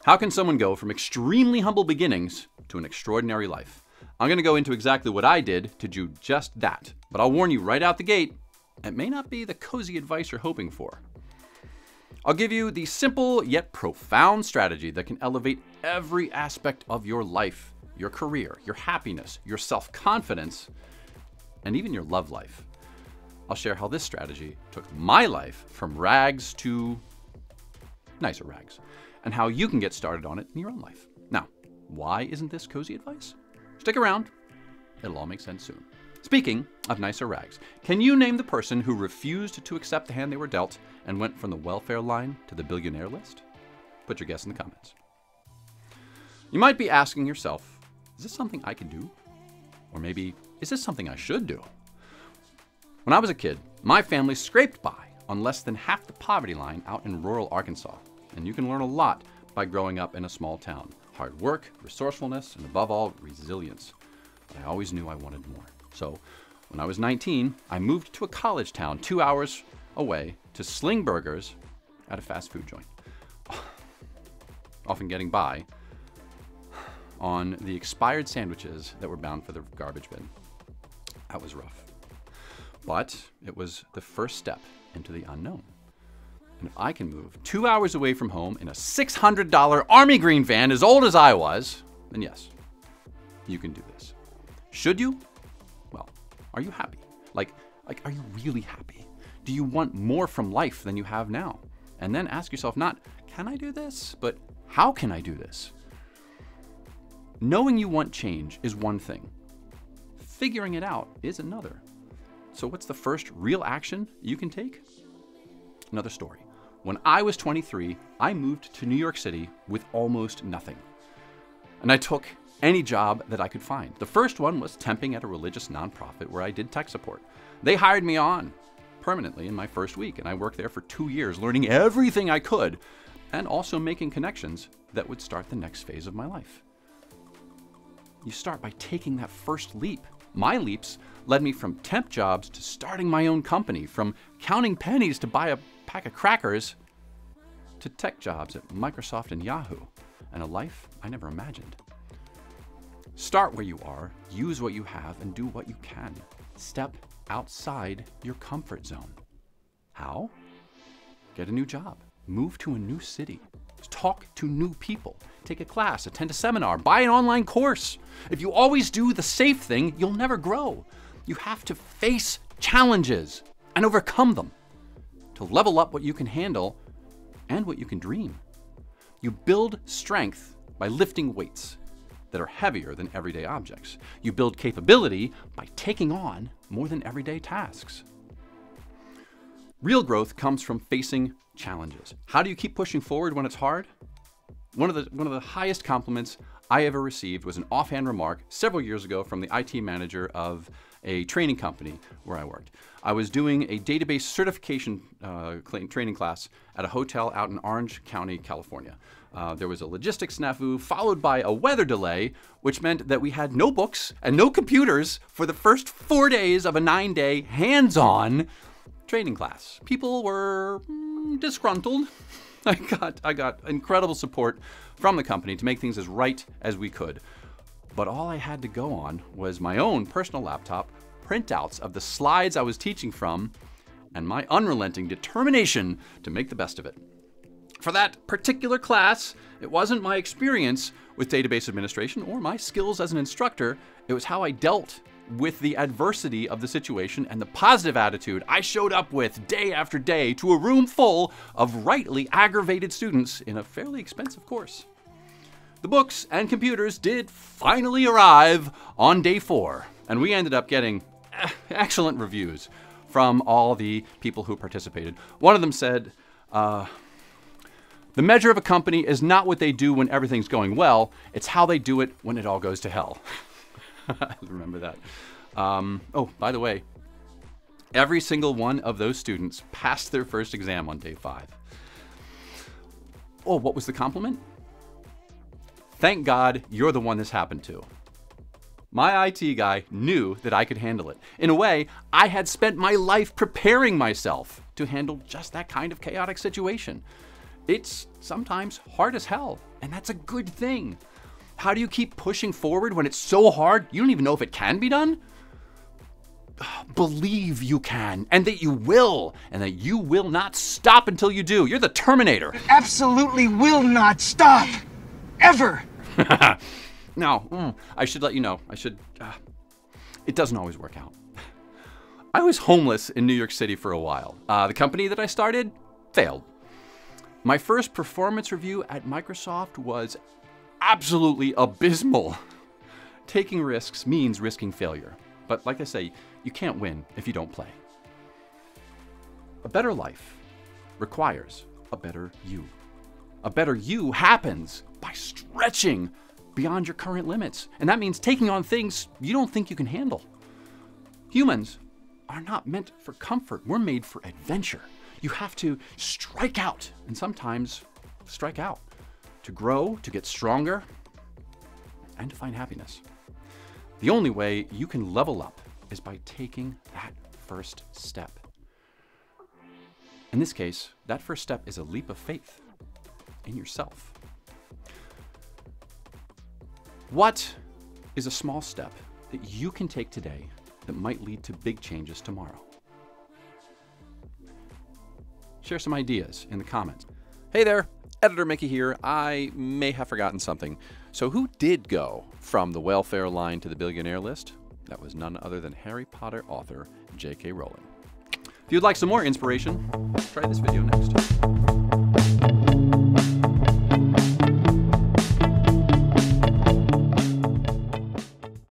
How can someone go from extremely humble beginnings to an extraordinary life? I'm going to go into exactly what I did to do just that. But I'll warn you right out the gate, it may not be the cozy advice you're hoping for. I'll give you the simple yet profound strategy that can elevate every aspect of your life, your career, your happiness, your self-confidence, and even your love life. I'll share how this strategy took my life from rags to nicer rags, and how you can get started on it in your own life. Now, why isn't this cozy advice? Stick around. It'll all make sense soon. Speaking of nicer rags, can you name the person who refused to accept the hand they were dealt and went from the welfare line to the billionaire list? Put your guess in the comments. You might be asking yourself, is this something I can do? Or maybe, is this something I should do? When I was a kid, my family scraped by on less than half the poverty line out in rural Arkansas. And you can learn a lot by growing up in a small town. Hard work, resourcefulness, and above all, resilience. But I always knew I wanted more. So when I was 19, I moved to a college town 2 hours away to sling burgers at a fast food joint. Often getting by on the expired sandwiches that were bound for the garbage bin. That was rough. But it was the first step into the unknown. And if I can move 2 hours away from home in a $600 Army Green van as old as I was, then yes, you can do this. Should you? Well, are you happy? Like, are you really happy? Do you want more from life than you have now? And then ask yourself not, can I do this? But how can I do this? Knowing you want change is one thing. Figuring it out is another. So what's the first real action you can take? Another story. When I was 23, I moved to New York City with almost nothing. And I took any job that I could find. The first one was temping at a religious nonprofit where I did tech support. They hired me on permanently in my first week, and I worked there for 2 years, learning everything I could, and also making connections that would start the next phase of my life. You start by taking that first leap. My leaps led me from temp jobs to starting my own company, from counting pennies to buy a pack of crackers to tech jobs at Microsoft and Yahoo, and a life I never imagined. Start where you are, use what you have, and do what you can. Step outside your comfort zone. How? Get a new job, move to a new city, talk to new people, take a class, attend a seminar, buy an online course. If you always do the safe thing, you'll never grow. You have to face challenges and overcome them to level up what you can handle and what you can dream. You build strength by lifting weights that are heavier than everyday objects. You build capability by taking on more than everyday tasks. Real growth comes from facing challenges. How do you keep pushing forward when it's hard? One of the highest compliments I ever received was an offhand remark several years ago from the IT manager of a training company where I worked. I was doing a database certification training class at a hotel out in Orange County, California. There was a logistics snafu followed by a weather delay, which meant that we had no books and no computers for the first 4 days of a 9-day hands-on training class. People were disgruntled. I got incredible support from the company to make things as right as we could. But all I had to go on was my own personal laptop, printouts of the slides I was teaching from, and my unrelenting determination to make the best of it. For that particular class, it wasn't my experience with database administration or my skills as an instructor. It was how I dealt with the adversity of the situation and the positive attitude I showed up with day after day to a room full of rightly aggravated students in a fairly expensive course. The books and computers did finally arrive on day 4, and we ended up getting excellent reviews from all the people who participated. One of them said, the measure of a company is not what they do when everything's going well, it's how they do it when it all goes to hell. I remember that. Oh, by the way, every single one of those students passed their first exam on day 5. Oh, what was the compliment? Thank God you're the one this happened to. My IT guy knew that I could handle it. In a way, I had spent my life preparing myself to handle just that kind of chaotic situation. It's sometimes hard as hell, and that's a good thing. How do you keep pushing forward when it's so hard you don't even know if it can be done? Believe you can, and that you will, and that you will not stop until you do. You're the Terminator. It absolutely will not stop. Ever. No, I should let you know. It doesn't always work out. I was homeless in New York City for a while. The company that I started failed. My first performance review at Microsoft was absolutely abysmal. Taking risks means risking failure. But like I say, you can't win if you don't play. A better life requires a better you. A better you happens by stretching beyond your current limits. And that means taking on things you don't think you can handle. Humans are not meant for comfort. We're made for adventure. You have to strike out, and sometimes strike out, to grow, to get stronger, and to find happiness. The only way you can level up is by taking that first step. In this case, that first step is a leap of faith in yourself. What is a small step that you can take today that might lead to big changes tomorrow? Share some ideas in the comments. Hey there, Editor Mickey here. I may have forgotten something. So who did go from the welfare line to the billionaire list? That was none other than Harry Potter author J.K. Rowling. If you'd like some more inspiration, try this video next.